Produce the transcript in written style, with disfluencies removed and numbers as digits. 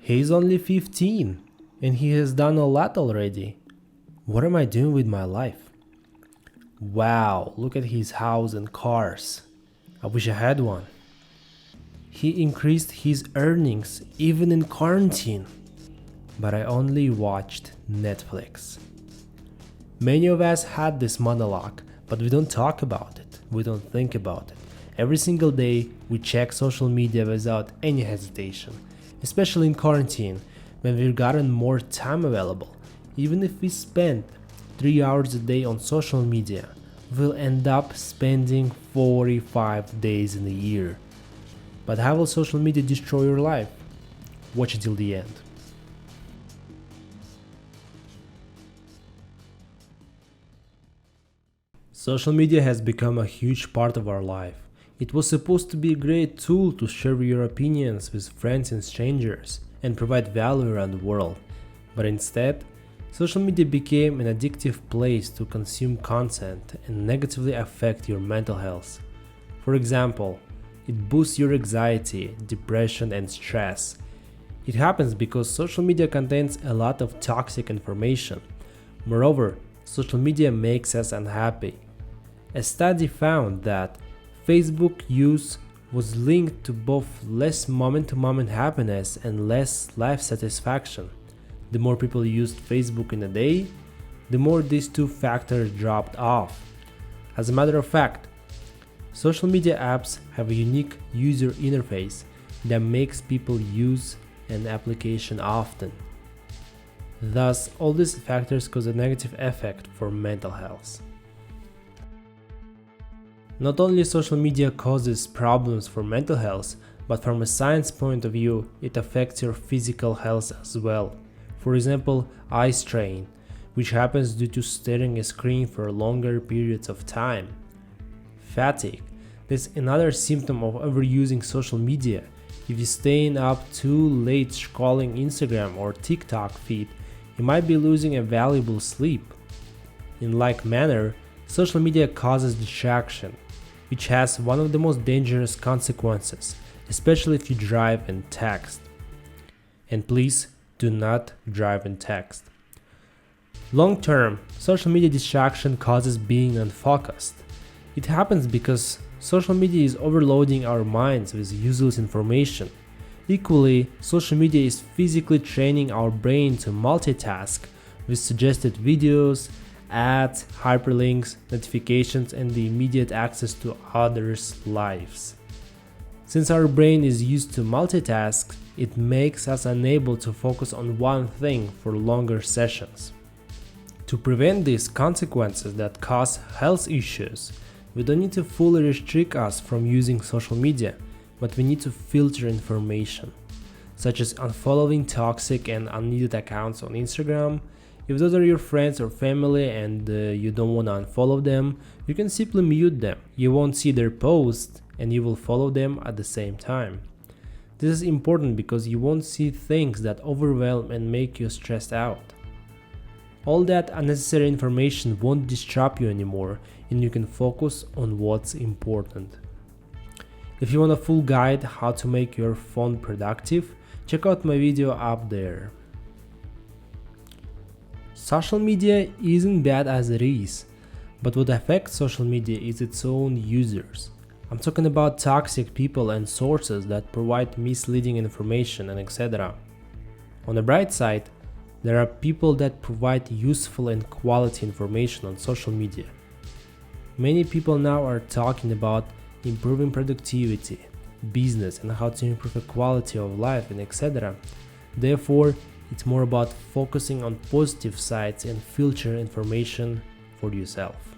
He's only 15 and he has done a lot already. What am I doing with my life? Wow, look at his house and cars. I wish I had one. He increased his earnings even in quarantine. But I only watched Netflix. Many of us had this monologue, but we don't talk about it. We don't think about it. Every single day, we check social media without any hesitation, especially in quarantine when we've gotten more time available. Even if we spend 3 hours a day on social media, we'll end up spending 45 days in a year. But how will social media destroy your life? Watch it till the end. Social media has become a huge part of our life. It was supposed to be a great tool to share your opinions with friends and strangers and provide value around the world. But instead, social media became an addictive place to consume content and negatively affect your mental health. For example, it boosts your anxiety, depression, and stress. It happens because social media contains a lot of toxic information. Moreover, social media makes us unhappy. A study found that Facebook use was linked to both less moment-to-moment happiness and less life satisfaction. The more people used Facebook in a day, the more these two factors dropped off. As a matter of fact, social media apps have a unique user interface that makes people use an application often. Thus, all these factors cause a negative effect for mental health. Not only social media causes problems for mental health, but from a science point of view, it affects your physical health as well. For example, eye strain, which happens due to staring at a screen for longer periods of time. Fatigue, that's another symptom of overusing social media. If you're staying up too late scrolling Instagram or TikTok feed, you might be losing a valuable sleep. In like manner, social media causes distraction, which has one of the most dangerous consequences, especially if you drive and text. And please do not drive and text. Long term, social media distraction causes being unfocused. It happens because social media is overloading our minds with useless information. Equally, social media is physically training our brain to multitask with suggested videos, ads, hyperlinks, notifications, and the immediate access to others' lives. Since our brain is used to multitask, it makes us unable to focus on one thing for longer sessions. To prevent these consequences that cause health issues, we don't need to fully restrict us from using social media, but we need to filter information, such as unfollowing toxic and unneeded accounts on Instagram. If those are your friends or family and you don't want to unfollow them, you can simply mute them. You won't see their posts and you will follow them at the same time. This is important because you won't see things that overwhelm and make you stressed out. All that unnecessary information won't disrupt you anymore and you can focus on what's important. If you want a full guide how to make your phone productive, check out my video up there. Social media isn't bad as it is, but what affects social media is its own users. I'm talking about toxic people and sources that provide misleading information and etc. On the bright side, there are people that provide useful and quality information on social media. Many people now are talking about improving productivity, business, and how to improve the quality of life and etc. Therefore, it's more about focusing on positive sides and filter information for yourself.